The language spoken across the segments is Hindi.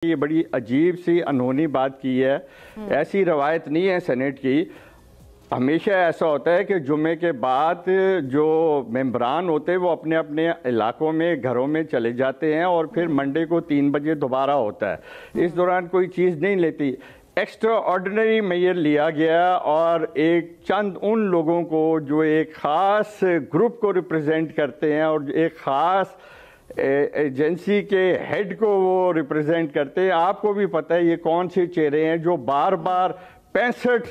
ये बड़ी अजीब सी अनहोनी बात की है। ऐसी रवायत नहीं है सेनेट की। हमेशा ऐसा होता है कि जुमे के बाद जो मेंबरान होते हैं वो अपने अपने इलाकों में घरों में चले जाते हैं और फिर मंडे को 3 बजे दोबारा होता है। इस दौरान कोई चीज़ नहीं लेती। एक्स्ट्रा ऑर्डिनरी मेयर लिया गया और एक चंद उन लोगों को जो एक ख़ास ग्रुप को रिप्रेजेंट करते हैं और एक ख़ास एजेंसी के हेड को वो रिप्रेजेंट करते हैं। आपको भी पता है ये कौन से चेहरे हैं जो बार बार 65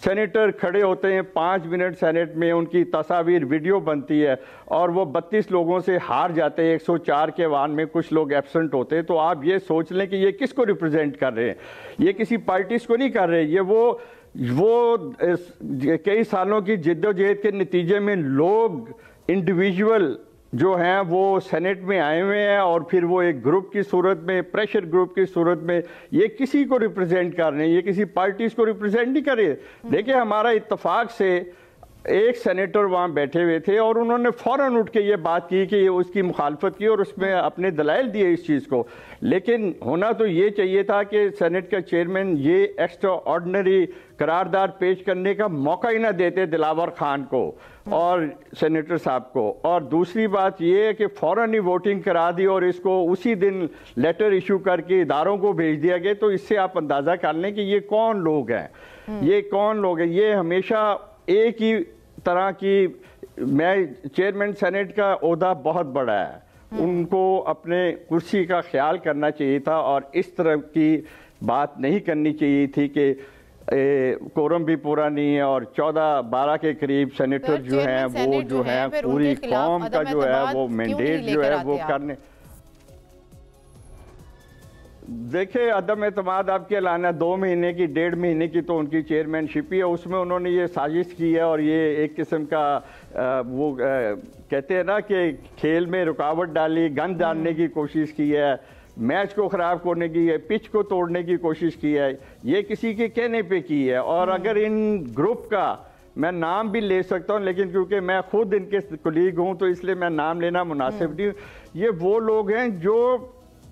सेनेटर खड़े होते हैं, 5 मिनट सेनेट में उनकी तस्वीर वीडियो बनती है और वो 32 लोगों से हार जाते हैं। 104 के वान में कुछ लोग एब्सेंट होते हैं। तो आप ये सोच लें कि ये किसको रिप्रेजेंट कर रहे हैं। ये किसी पार्टीज को नहीं कर रहे। ये वो कई सालों की जिद्दोजहद के नतीजे में लोग इंडिविजुअल जो हैं वो सेनेट में आए हुए हैं और फिर वो एक ग्रुप की सूरत में, प्रेशर ग्रुप की सूरत में ये किसी को रिप्रेजेंट कर रहे हैं। ये किसी पार्टीज को रिप्रेजेंट नहीं कर रहे। देखिए, हमारा इत्तेफाक से एक सेनेटर वहाँ बैठे हुए थे और उन्होंने फौरन उठ के ये बात की कि उसकी मुखालफत की और उसमें अपने दलाइल दिए इस चीज़ को। लेकिन होना तो ये चाहिए था कि सेनेट का चेयरमैन ये एक्स्ट्रा ऑर्डिनरी करारदाद पेश करने का मौका ही ना देते दिलावर खान को और सेनेटर साहब को। और दूसरी बात ये है कि फ़ौरन ही वोटिंग करा दी और इसको उसी दिन लेटर इशू करके इदारों को भेज दिया गया। तो इससे आप अंदाज़ा कर लें कि ये कौन लोग हैं। ये कौन लोग हैं। ये हमेशा एक ही तरह की, मैं चेयरमैन सेनेट का ओहदा बहुत बड़ा है, उनको अपने कुर्सी का ख्याल करना चाहिए था और इस तरह की बात नहीं करनी चाहिए थी कि कोरम भी पूरा नहीं है और 14-12 के करीब सेनेटर जो हैं वो जो है पूरी कौम का जो है वो मैंडेट जो है वो करने। देखिए, अदम एतमाद आपके लाना 2 महीने की 1.5 महीने की तो उनकी चेयरमैनशिप ही है। उसमें उन्होंने ये साजिश की है और ये एक किस्म का कहते हैं ना कि खेल में रुकावट डाली, गंद डालने की कोशिश की है, मैच को ख़राब करने की है, पिच को तोड़ने की कोशिश की है। ये किसी के कहने पे की है। और अगर इन ग्रुप का मैं नाम भी ले सकता हूँ, लेकिन क्योंकि मैं खुद इनके कुलीग हूँ तो इसलिए मैं नाम लेना मुनासिब नहीं। ये वो लोग हैं जो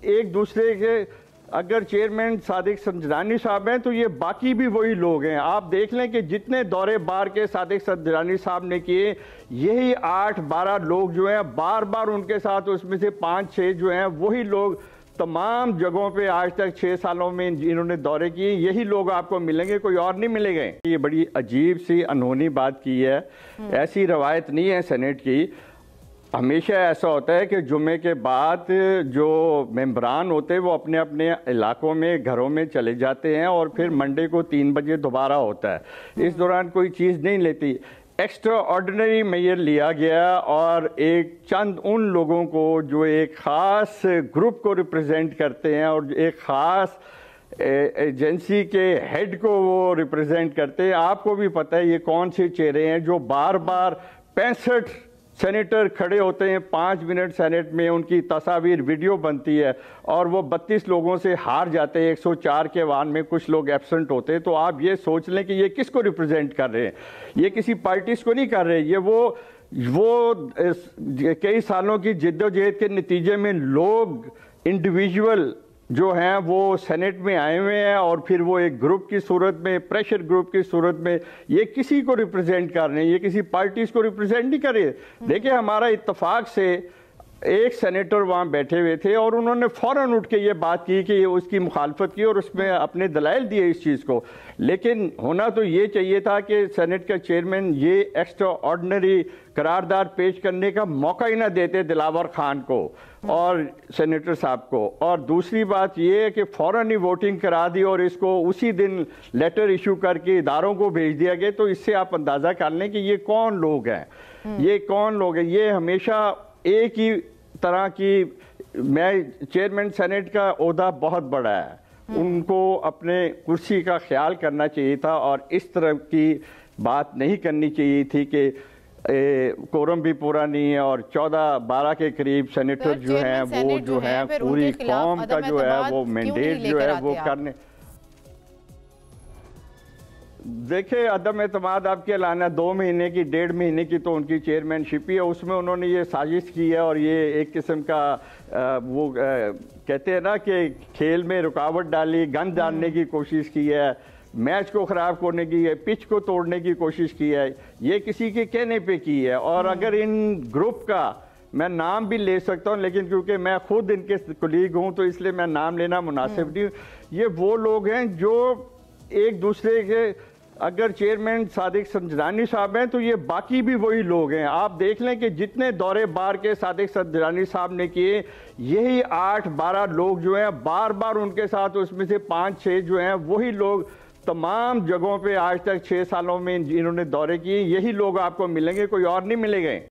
एक दूसरे के, अगर चेयरमैन सादिक संजरानी साहब हैं तो ये बाकी भी वही लोग हैं। आप देख लें कि जितने दौरे बार के सादिक संजरानी साहब ने किए, यही 8-12 लोग जो हैं बार बार उनके साथ, उसमें से 5-6 जो हैं वही लोग तमाम जगहों पे आज तक 6 सालों में इन्होंने दौरे किए। यही लोग आपको मिलेंगे, कोई और नहीं मिलेंगे। ये बड़ी अजीब सी अनहोनी बात की है। ऐसी रवायत नहीं है सेनेट की। हमेशा ऐसा होता है कि जुमे के बाद जो मेंबरान होते हैं वो अपने अपने इलाकों में घरों में चले जाते हैं और फिर मंडे को 3 बजे दोबारा होता है। इस दौरान कोई चीज़ नहीं लेती। एक्स्ट्रा ऑर्डिनरी मेयर लिया गया और एक चंद उन लोगों को जो एक ख़ास ग्रुप को रिप्रेजेंट करते हैं और एक ख़ास एजेंसी के हेड को वो रिप्रेजेंट करते हैं। आपको भी पता है ये कौन से चेहरे हैं जो बार बार 65 सेनेटर खड़े होते हैं, 5 मिनट सेनेट में उनकी तस्वीर वीडियो बनती है और वो 32 लोगों से हार जाते हैं। 104 के वान में कुछ लोग एब्सेंट होते हैं। तो आप ये सोच लें कि ये किसको रिप्रेजेंट कर रहे हैं। ये किसी पार्टीज को नहीं कर रहे। ये वो कई सालों की जिद्दोजहद के नतीजे में लोग इंडिविजुअल जो हैं वो सेनेट में आए हुए हैं और फिर वो एक ग्रुप की सूरत में, प्रेशर ग्रुप की सूरत में ये किसी को रिप्रेजेंट कर रहे हैं। ये किसी पार्टीज को रिप्रेजेंट नहीं कर रहे। देखिए, हमारा इत्तेफाक से एक सेनेटर वहाँ बैठे हुए थे और उन्होंने फौरन उठ के ये बात की कि उसकी मुखालफत की और उसमें अपने दलाइल दिए इस चीज़ को। लेकिन होना तो ये चाहिए था कि सेनेट का चेयरमैन ये एक्स्ट्रा ऑर्डिनरी करारदाद पेश करने का मौका ही ना देते दिलावर खान को और सेनेटर साहब को। और दूसरी बात ये है कि फ़ौरन ही वोटिंग करा दी और इसको उसी दिन लेटर इशू करके इदारों को भेज दिया गया। तो इससे आप अंदाज़ा कर लें कि ये कौन लोग हैं। ये कौन लोग हैं। ये हमेशा एक ही तरह की, मैं चेयरमैन सेनेट का ओहदा बहुत बड़ा है, उनको अपने कुर्सी का ख्याल करना चाहिए था और इस तरह की बात नहीं करनी चाहिए थी कि कोरम भी पूरा नहीं है और 14-12 के करीब सेनेटर जो हैं वो जो है पूरी कौम का जो है वो मैंडेट जो है वो करने। देखिए, अदम एतमाद आपके ऐलाना 2 महीने की 1.5 महीने की तो उनकी चेयरमैनशिप ही है, उसमें उन्होंने ये साजिश की है और ये एक किस्म का कहते हैं ना कि खेल में रुकावट डाली, गंद डालने की कोशिश की है, मैच को ख़राब करने की है, पिच को तोड़ने की कोशिश की है, ये किसी के कहने पे की है। और अगर इन ग्रुप का मैं नाम भी ले सकता हूं, लेकिन क्योंकि मैं खुद इनके कुलीग हूं तो इसलिए मैं नाम लेना मुनासिब नहीं। ये वो लोग हैं जो एक दूसरे के, अगर चेयरमैन सादिक संजरानी साहब हैं तो ये बाकी भी वही लोग हैं। आप देख लें कि जितने दौरे बार के सादिक संजरानी साहब ने किए, यही 8-12 लोग जो हैं बार बार उनके साथ, उसमें से 5-6 जो हैं वही लोग तमाम जगहों पे आज तक 6 सालों में इन्होंने दौरे किए, यही लोग आपको मिलेंगे, कोई और नहीं मिलेंगे।